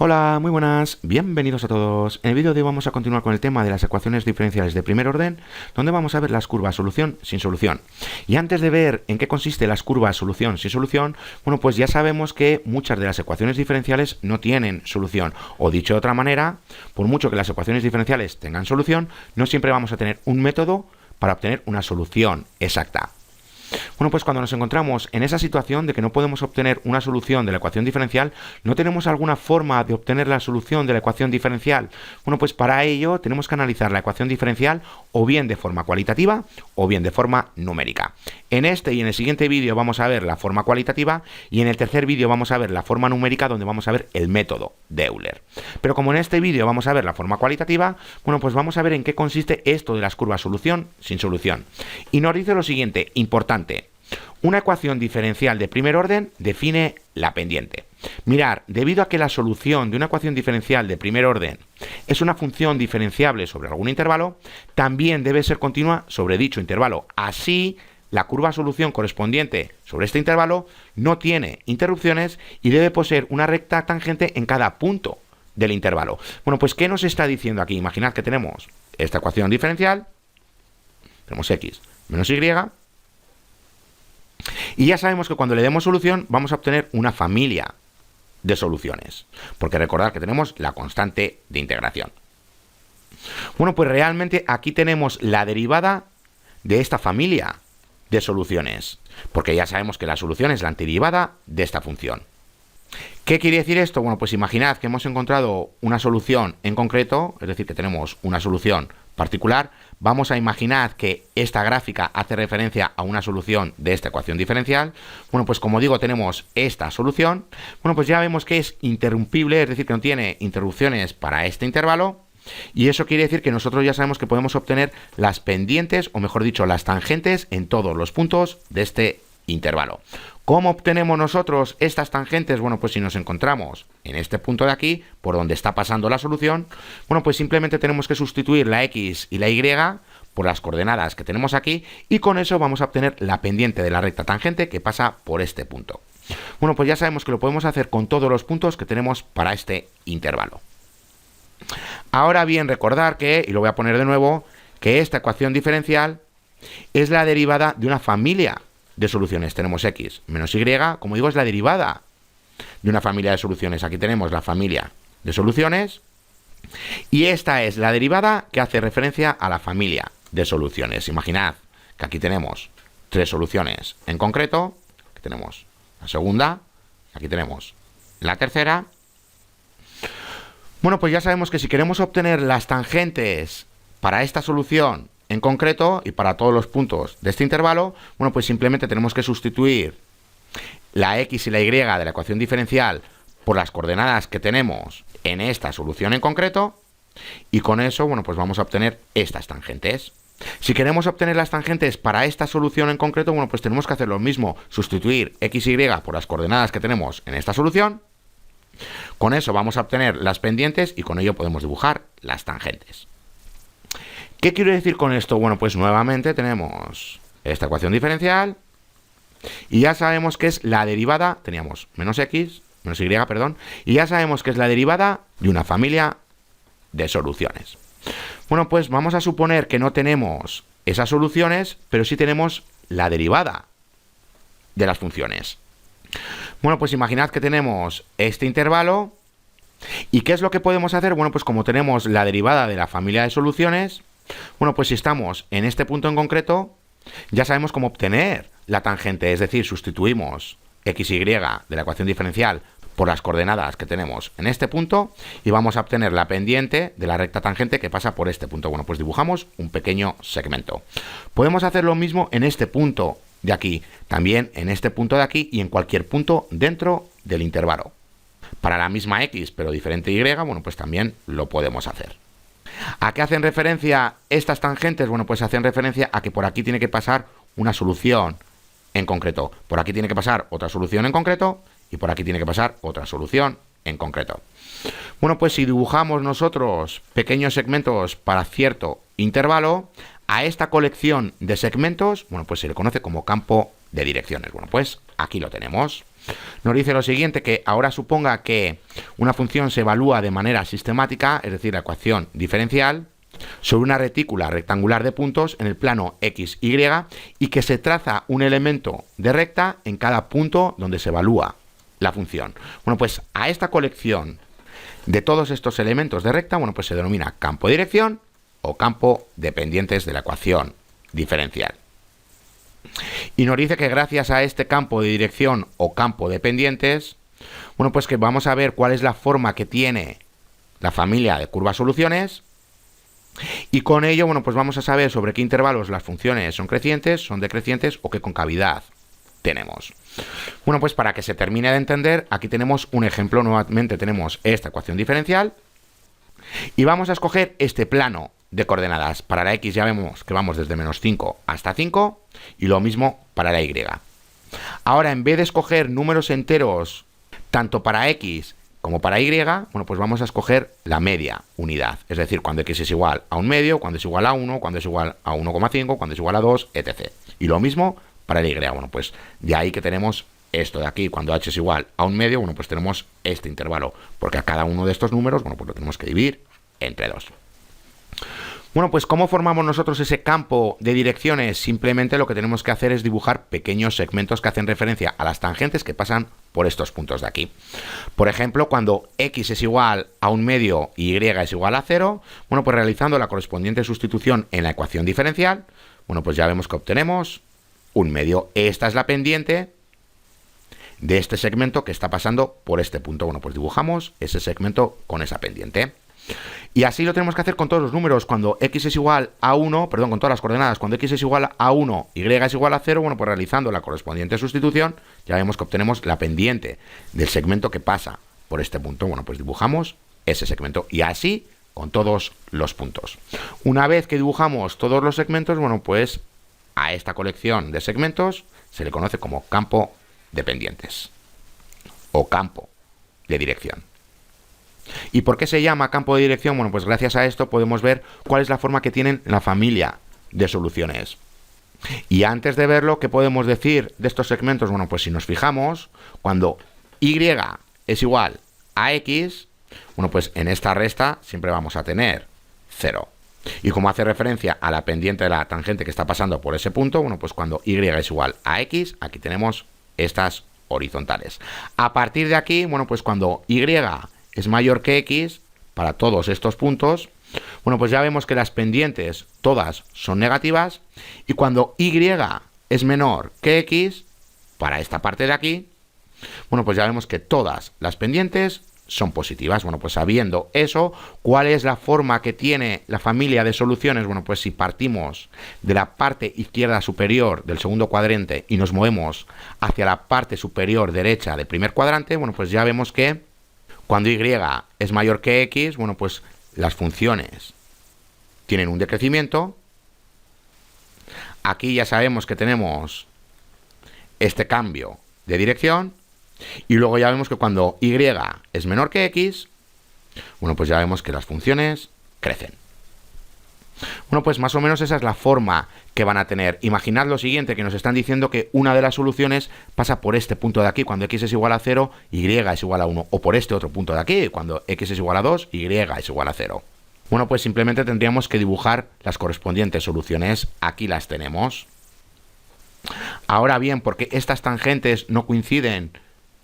Hola, muy buenas, bienvenidos a todos. En el vídeo de hoy vamos a continuar con el tema de las ecuaciones diferenciales de primer orden, donde vamos a ver las curvas solución sin solución. Y antes de ver en qué consiste las curvas solución sin solución, bueno, pues ya sabemos que muchas de las ecuaciones diferenciales no tienen solución. O dicho de otra manera, por mucho que las ecuaciones diferenciales tengan solución, no siempre vamos a tener un método para obtener una solución exacta. Bueno, pues cuando nos encontramos en esa situación de que no podemos obtener una solución de la ecuación diferencial, ¿no tenemos alguna forma de obtener la solución de la ecuación diferencial? Bueno, pues para ello tenemos que analizar la ecuación diferencial o bien de forma cualitativa o bien de forma numérica. En este y en el siguiente vídeo vamos a ver la forma cualitativa y en el tercer vídeo vamos a ver la forma numérica, donde vamos a ver el método de Euler. Pero como en este vídeo vamos a ver la forma cualitativa, bueno, pues vamos a ver en qué consiste esto de las curvas solución sin solución. Y nos dice lo siguiente, importante. Una ecuación diferencial de primer orden define la pendiente. Mirar, debido a que la solución de una ecuación diferencial de primer orden es una función diferenciable sobre algún intervalo, también debe ser continua sobre dicho intervalo. Así, la curva solución correspondiente sobre este intervalo no tiene interrupciones y debe poseer una recta tangente en cada punto del intervalo. Bueno, pues ¿qué nos está diciendo aquí? Imaginad que tenemos esta ecuación diferencial, tenemos x menos y, y ya sabemos que cuando le demos solución vamos a obtener una familia de soluciones, porque recordad que tenemos la constante de integración. Bueno, pues realmente aquí tenemos la derivada de esta familia de soluciones, porque ya sabemos que la solución es la antiderivada de esta función. ¿Qué quiere decir esto? Bueno, pues imaginad que hemos encontrado una solución en concreto, es decir, que tenemos una solución particular. Vamos a imaginar que esta gráfica hace referencia a una solución de esta ecuación diferencial. Bueno, pues como digo, tenemos esta solución. Bueno, pues ya vemos que es interrumpible, es decir, que no tiene interrupciones para este intervalo. Y eso quiere decir que nosotros ya sabemos que podemos obtener las pendientes, o mejor dicho, las tangentes en todos los puntos de este intervalo. ¿Cómo obtenemos nosotros estas tangentes? Bueno, pues si nos encontramos en este punto de aquí, por donde está pasando la solución, bueno, pues simplemente tenemos que sustituir la x y la y por las coordenadas que tenemos aquí, y con eso vamos a obtener la pendiente de la recta tangente que pasa por este punto. Bueno, pues ya sabemos que lo podemos hacer con todos los puntos que tenemos para este intervalo. Ahora bien, recordar que, y lo voy a poner de nuevo, que esta ecuación diferencial es la derivada de una familia de soluciones. Tenemos x menos y, como digo, es la derivada de una familia de soluciones. Aquí tenemos la familia de soluciones y esta es la derivada que hace referencia a la familia de soluciones. Imaginad que aquí tenemos tres soluciones en concreto. Aquí tenemos la segunda, aquí tenemos la tercera. Bueno, pues ya sabemos que si queremos obtener las tangentes para esta solución en concreto y para todos los puntos de este intervalo, bueno, pues simplemente tenemos que sustituir la x y la y de la ecuación diferencial por las coordenadas que tenemos en esta solución en concreto, y con eso, bueno, pues vamos a obtener estas tangentes. Si queremos obtener las tangentes para esta solución en concreto, bueno, pues tenemos que hacer lo mismo, sustituir x y por las coordenadas que tenemos en esta solución. Con eso vamos a obtener las pendientes y con ello podemos dibujar las tangentes. ¿Qué quiero decir con esto? Bueno, pues nuevamente tenemos esta ecuación diferencial y ya sabemos que es la derivada, teníamos menos y, perdón, y ya sabemos que es la derivada de una familia de soluciones. Bueno, pues vamos a suponer que no tenemos esas soluciones, pero sí tenemos la derivada de las funciones. Bueno, pues imaginad que tenemos este intervalo y ¿qué es lo que podemos hacer? Bueno, pues como tenemos la derivada de la familia de soluciones, bueno, pues si estamos en este punto en concreto, ya sabemos cómo obtener la tangente, es decir, sustituimos x y de la ecuación diferencial por las coordenadas que tenemos en este punto y vamos a obtener la pendiente de la recta tangente que pasa por este punto. Bueno, pues dibujamos un pequeño segmento. Podemos hacer lo mismo en este punto de aquí, también en este punto de aquí y en cualquier punto dentro del intervalo. Para la misma x pero diferente y, bueno, pues también lo podemos hacer. ¿A qué hacen referencia estas tangentes? Bueno, pues hacen referencia a que por aquí tiene que pasar una solución en concreto, por aquí tiene que pasar otra solución en concreto y por aquí tiene que pasar otra solución en concreto. Bueno, pues si dibujamos nosotros pequeños segmentos para cierto intervalo, a esta colección de segmentos, bueno, pues se le conoce como campo de direcciones. Bueno, pues aquí lo tenemos. Nos dice lo siguiente, que ahora suponga que Una función se evalúa de manera sistemática, es decir, la ecuación diferencial, sobre una retícula rectangular de puntos en el plano x, y, y que se traza un elemento de recta en cada punto donde se evalúa la función. Bueno, pues a esta colección de todos estos elementos de recta, bueno, pues se denomina campo de dirección o campo dependientes de la ecuación diferencial. Y nos dice que gracias a este campo de dirección o campo dependientes, bueno, pues que vamos a ver cuál es la forma que tiene la familia de curvas soluciones, y con ello, bueno, pues vamos a saber sobre qué intervalos las funciones son crecientes, son decrecientes o qué concavidad tenemos. Bueno, pues para que se termine de entender, aquí tenemos un ejemplo. Nuevamente tenemos esta ecuación diferencial y vamos a escoger este plano de coordenadas. Para la x ya vemos que vamos desde menos 5 hasta 5 y lo mismo para la y. Ahora, en vez de escoger números enteros tanto para x como para y, bueno, pues vamos a escoger la media unidad, es decir, cuando x es igual a un medio, cuando es igual a 1, cuando es igual a 1,5, cuando es igual a 2, etc. Y lo mismo para la y. Bueno, pues de ahí que tenemos esto de aquí. Cuando h es igual a un medio, bueno, pues tenemos este intervalo, porque a cada uno de estos números, bueno, pues lo tenemos que dividir entre 2. Bueno, pues ¿cómo formamos nosotros ese campo de direcciones? Simplemente lo que tenemos que hacer es dibujar pequeños segmentos que hacen referencia a las tangentes que pasan por estos puntos de aquí. Por ejemplo, cuando x es igual a un medio y y es igual a 0, bueno, pues realizando la correspondiente sustitución en la ecuación diferencial, bueno, pues ya vemos que obtenemos un medio. Esta es la pendiente de este segmento que está pasando por este punto. Bueno, pues dibujamos ese segmento con esa pendiente. Y así lo tenemos que hacer con todos los números. Cuando x es igual a 1, perdón, con todas las coordenadas, cuando x es igual a 1, y es igual a 0, bueno, pues realizando la correspondiente sustitución, ya vemos que obtenemos la pendiente del segmento que pasa por este punto. Bueno, pues dibujamos ese segmento y así con todos los puntos. Una vez que dibujamos todos los segmentos, bueno, pues a esta colección de segmentos se le conoce como campo de pendientes o campo de dirección. ¿Y por qué se llama campo de dirección? Bueno, pues gracias a esto podemos ver cuál es la forma que tienen la familia de soluciones. Y antes de verlo, ¿qué podemos decir de estos segmentos? Bueno, pues si nos fijamos, cuando y es igual a x, bueno, pues en esta resta siempre vamos a tener 0. Y como hace referencia a la pendiente de la tangente que está pasando por ese punto, bueno, pues cuando y es igual a x, aquí tenemos estas horizontales. A partir de aquí, bueno, pues cuando y es mayor que x, para todos estos puntos, bueno, pues ya vemos que las pendientes todas son negativas, y cuando y es menor que x, para esta parte de aquí, bueno, pues ya vemos que todas las pendientes son positivas. Bueno, pues sabiendo eso, ¿cuál es la forma que tiene la familia de soluciones? Bueno, pues si partimos de la parte izquierda superior del segundo cuadrante y nos movemos hacia la parte superior derecha del primer cuadrante, bueno, pues ya vemos que cuando y es mayor que x, bueno, pues las funciones tienen un decrecimiento. Aquí ya sabemos que tenemos este cambio de dirección. Y luego ya vemos que cuando y es menor que x, bueno, pues ya vemos que las funciones crecen. Bueno, pues más o menos esa es la forma que van a tener. Imaginad lo siguiente, que nos están diciendo que una de las soluciones pasa por este punto de aquí, cuando x es igual a 0, y es igual a 1. O por este otro punto de aquí, cuando x es igual a 2, y es igual a 0. Bueno, pues simplemente tendríamos que dibujar las correspondientes soluciones. Aquí las tenemos. Ahora bien, ¿por qué estas tangentes no coinciden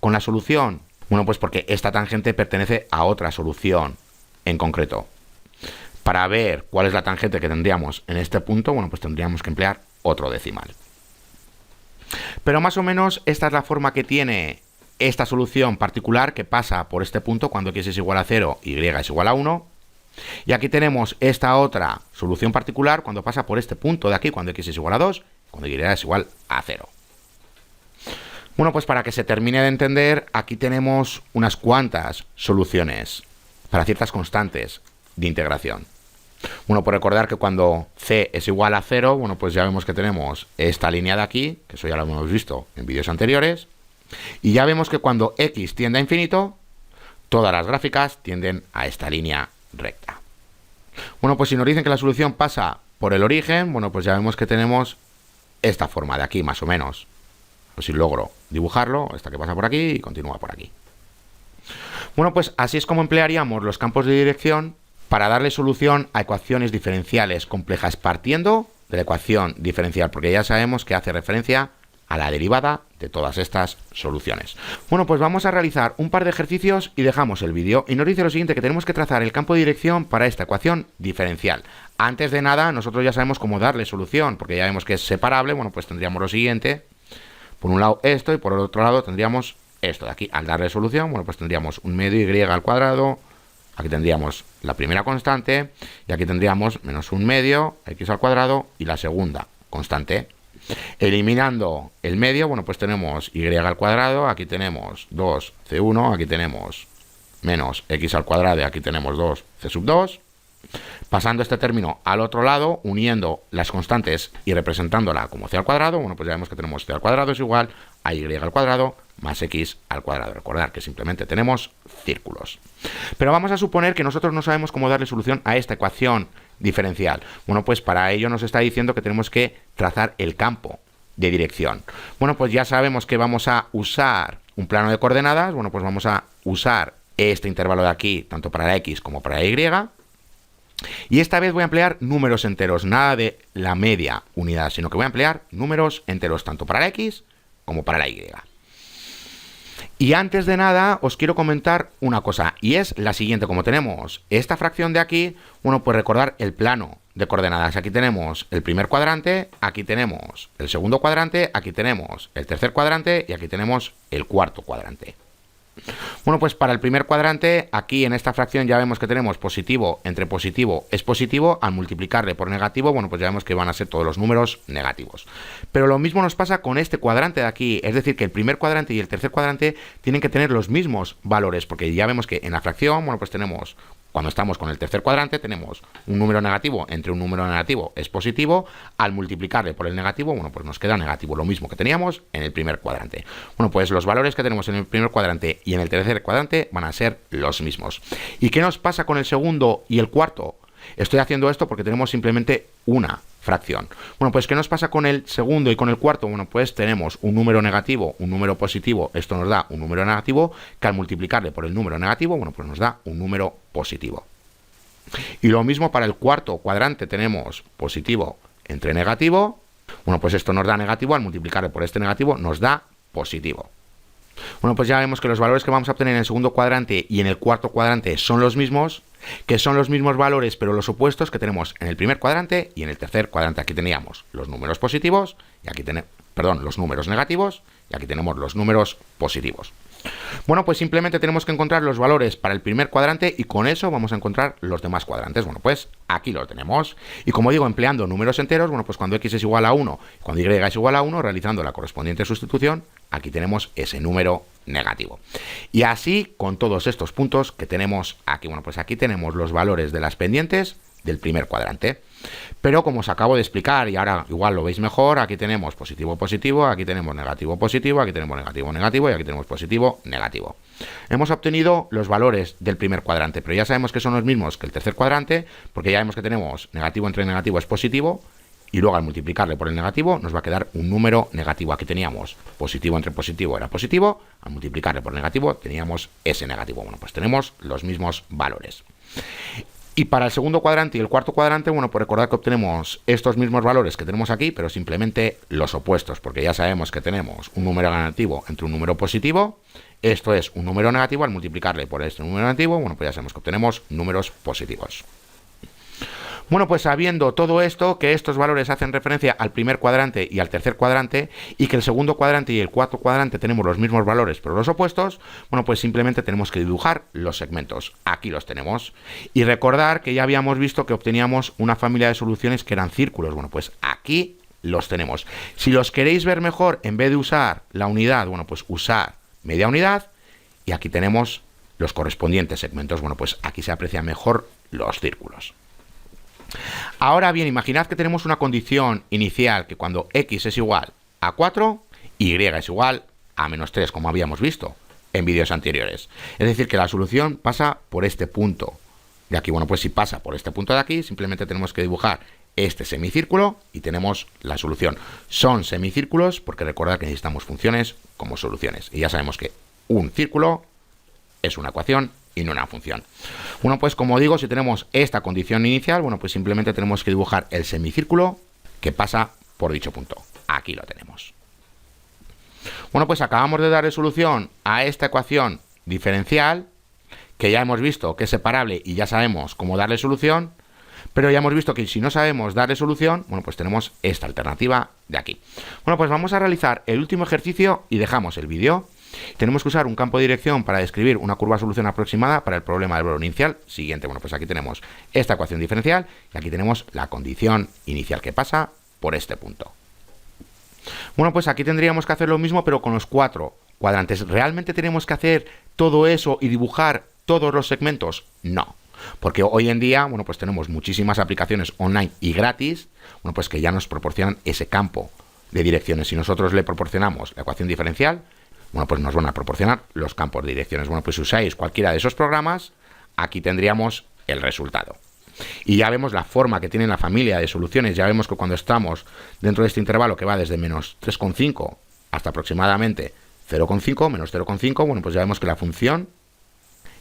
con la solución? Bueno, pues porque esta tangente pertenece a otra solución en concreto. Para ver cuál es la tangente que tendríamos en este punto, bueno, pues tendríamos que emplear otro decimal. Pero más o menos esta es la forma que tiene esta solución particular que pasa por este punto cuando x es igual a 0 y es igual a 1. Y aquí tenemos esta otra solución particular cuando pasa por este punto de aquí, cuando x es igual a 2, cuando y es igual a 0. Bueno, pues para que se termine de entender, aquí tenemos unas cuantas soluciones para ciertas constantes de integración. Bueno, por recordar que cuando c es igual a 0, bueno, pues ya vemos que tenemos esta línea de aquí, que eso ya lo hemos visto en vídeos anteriores, y ya vemos que cuando x tiende a infinito, todas las gráficas tienden a esta línea recta. Bueno, pues si nos dicen que la solución pasa por el origen, bueno, pues ya vemos que tenemos esta forma de aquí, más o menos. Pues si logro dibujarlo, esta que pasa por aquí y continúa por aquí. Bueno, pues así es como emplearíamos los campos de dirección para darle solución a ecuaciones diferenciales complejas partiendo de la ecuación diferencial, porque ya sabemos que hace referencia a la derivada de todas estas soluciones. Bueno, pues vamos a realizar un par de ejercicios y dejamos el vídeo. Y nos dice lo siguiente, que tenemos que trazar el campo de dirección para esta ecuación diferencial. Antes de nada, nosotros ya sabemos cómo darle solución, porque ya vemos que es separable. Bueno, pues tendríamos lo siguiente. Por un lado esto y por el otro lado tendríamos esto de aquí. Al darle solución, bueno, pues tendríamos un medio y al cuadrado. Aquí tendríamos la primera constante y aquí tendríamos menos un medio, x al cuadrado, y la segunda constante. Eliminando el medio, bueno, pues tenemos y al cuadrado, aquí tenemos 2c1, aquí tenemos menos x al cuadrado y aquí tenemos 2c sub 2. Pasando este término al otro lado, uniendo las constantes y representándola como c al cuadrado, bueno, pues ya vemos que tenemos c al cuadrado es igual a y al cuadrado más x al cuadrado. Recordar que simplemente tenemos círculos. Pero vamos a suponer que nosotros no sabemos cómo darle solución a esta ecuación diferencial. Bueno, pues para ello nos está diciendo que tenemos que trazar el campo de dirección. Bueno, pues ya sabemos que vamos a usar un plano de coordenadas. Bueno, pues vamos a usar este intervalo de aquí, tanto para la x como para la y. Y esta vez voy a emplear números enteros, nada de la media unidad, sino que voy a emplear números enteros, tanto para la x como para la y. Y antes de nada, os quiero comentar una cosa, y es la siguiente. Como tenemos esta fracción de aquí, bueno, pues recordar el plano de coordenadas. Aquí tenemos el primer cuadrante, aquí tenemos el segundo cuadrante, aquí tenemos el tercer cuadrante y aquí tenemos el cuarto cuadrante. Bueno, pues para el primer cuadrante, aquí en esta fracción ya vemos que tenemos positivo entre positivo es positivo. Al multiplicarle por negativo, bueno, pues ya vemos que van a ser todos los números negativos. Pero lo mismo nos pasa con este cuadrante de aquí, es decir, que el primer cuadrante y el tercer cuadrante tienen que tener los mismos valores, porque ya vemos que en la fracción, bueno, pues tenemos, cuando estamos con el tercer cuadrante, tenemos un número negativo entre un número negativo es positivo. Al multiplicarle por el negativo, bueno, pues nos queda negativo, lo mismo que teníamos en el primer cuadrante. Bueno, pues los valores que tenemos en el primer cuadrante y en el tercer cuadrante van a ser los mismos. ¿Y qué nos pasa con el segundo y el cuarto? Estoy haciendo esto porque tenemos simplemente una fracción. Bueno, pues ¿qué nos pasa con el segundo y con el cuarto? Bueno, pues tenemos un número negativo, un número positivo. Esto nos da un número negativo que al multiplicarle por el número negativo, bueno, pues nos da un número positivo. Y lo mismo para el cuarto cuadrante, tenemos positivo entre negativo. Bueno, pues esto nos da negativo, al multiplicarle por este negativo nos da positivo. Bueno, pues ya vemos que los valores que vamos a obtener en el segundo cuadrante y en el cuarto cuadrante son los mismos, que son los mismos valores, pero los opuestos que tenemos en el primer cuadrante y en el tercer cuadrante. Aquí teníamos los números positivos, y aquí tenemos, los números negativos, y aquí tenemos los números positivos. Bueno, pues simplemente tenemos que encontrar los valores para el primer cuadrante y con eso vamos a encontrar los demás cuadrantes. Bueno, pues aquí lo tenemos. Y como digo, empleando números enteros, bueno, pues cuando x es igual a 1, cuando y es igual a 1, realizando la correspondiente sustitución, aquí tenemos ese número negativo. Y así con todos estos puntos que tenemos aquí. Bueno, pues aquí tenemos los valores de las pendientes del primer cuadrante. Pero como os acabo de explicar, y ahora igual lo veis mejor, aquí tenemos positivo, positivo, aquí tenemos negativo, positivo, aquí tenemos negativo, negativo y aquí tenemos positivo, negativo. Hemos obtenido los valores del primer cuadrante, pero ya sabemos que son los mismos que el tercer cuadrante, porque ya vemos que tenemos negativo entre negativo es positivo, y luego al multiplicarle por el negativo nos va a quedar un número negativo. Aquí teníamos positivo entre positivo era positivo, al multiplicarle por negativo teníamos ese negativo. Bueno, pues tenemos los mismos valores. Y para el segundo cuadrante y el cuarto cuadrante, bueno, pues recordad que obtenemos estos mismos valores que tenemos aquí, pero simplemente los opuestos, porque ya sabemos que tenemos un número negativo entre un número positivo. Esto es un número negativo, al multiplicarle por este número negativo, bueno, pues ya sabemos que obtenemos números positivos. Bueno, pues sabiendo todo esto, que estos valores hacen referencia al primer cuadrante y al tercer cuadrante, y que el segundo cuadrante y el cuarto cuadrante tenemos los mismos valores pero los opuestos, bueno, pues simplemente tenemos que dibujar los segmentos. Aquí los tenemos. Y recordar que ya habíamos visto que obteníamos una familia de soluciones que eran círculos. Bueno, pues aquí los tenemos. Si los queréis ver mejor, en vez de usar la unidad, bueno, pues usar media unidad, y aquí tenemos los correspondientes segmentos. Bueno, pues aquí se aprecian mejor los círculos. Ahora bien, imaginad que tenemos una condición inicial que cuando x es igual a 4, y es igual a menos 3, como habíamos visto en vídeos anteriores. Es decir, que la solución pasa por este punto de aquí. Bueno, pues si pasa por este punto de aquí, simplemente tenemos que dibujar este semicírculo y tenemos la solución. Son semicírculos porque recordad que necesitamos funciones como soluciones. Y ya sabemos que un círculo es una ecuación y no una función. Bueno, pues como digo, si tenemos esta condición inicial, bueno, pues simplemente tenemos que dibujar el semicírculo que pasa por dicho punto. Aquí lo tenemos. Bueno, pues acabamos de darle solución a esta ecuación diferencial, que ya hemos visto que es separable y ya sabemos cómo darle solución, pero ya hemos visto que si no sabemos darle solución, bueno, pues tenemos esta alternativa de aquí. Bueno, pues vamos a realizar el último ejercicio y dejamos el vídeo. Tenemos que usar un campo de dirección para describir una curva de solución aproximada para el problema del valor inicial siguiente. Bueno, pues aquí tenemos esta ecuación diferencial y aquí tenemos la condición inicial que pasa por este punto. Bueno, pues aquí tendríamos que hacer lo mismo, pero con los 4 cuadrantes. ¿Realmente tenemos que hacer todo eso y dibujar todos los segmentos? No. Porque hoy en día, bueno, pues tenemos muchísimas aplicaciones online y gratis, bueno, pues que ya nos proporcionan ese campo de direcciones. Si nosotros le proporcionamos la ecuación diferencial, bueno, pues nos van a proporcionar los campos de direcciones. Bueno, pues si usáis cualquiera de esos programas, aquí tendríamos el resultado. Y ya vemos la forma que tiene la familia de soluciones. Ya vemos que cuando estamos dentro de este intervalo que va desde menos 3,5 hasta aproximadamente 0,5, menos 0,5, bueno, pues ya vemos que la función,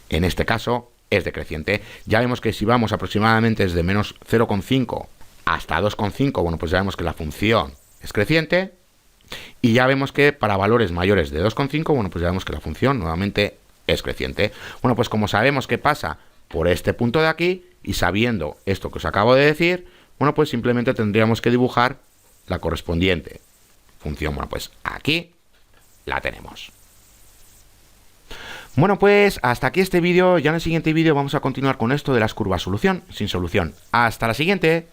en este caso, es decreciente. Ya vemos que si vamos aproximadamente desde menos 0,5 hasta 2,5, bueno, pues ya vemos que la función es creciente. Y ya vemos que para valores mayores de 2,5, bueno, pues ya vemos que la función nuevamente es creciente. Bueno, pues como sabemos que pasa por este punto de aquí, y sabiendo esto que os acabo de decir, bueno, pues simplemente tendríamos que dibujar la correspondiente función. Bueno, pues aquí la tenemos. Bueno, pues hasta aquí este vídeo. Ya en el siguiente vídeo vamos a continuar con esto de las curvas solución sin solución. Hasta la siguiente.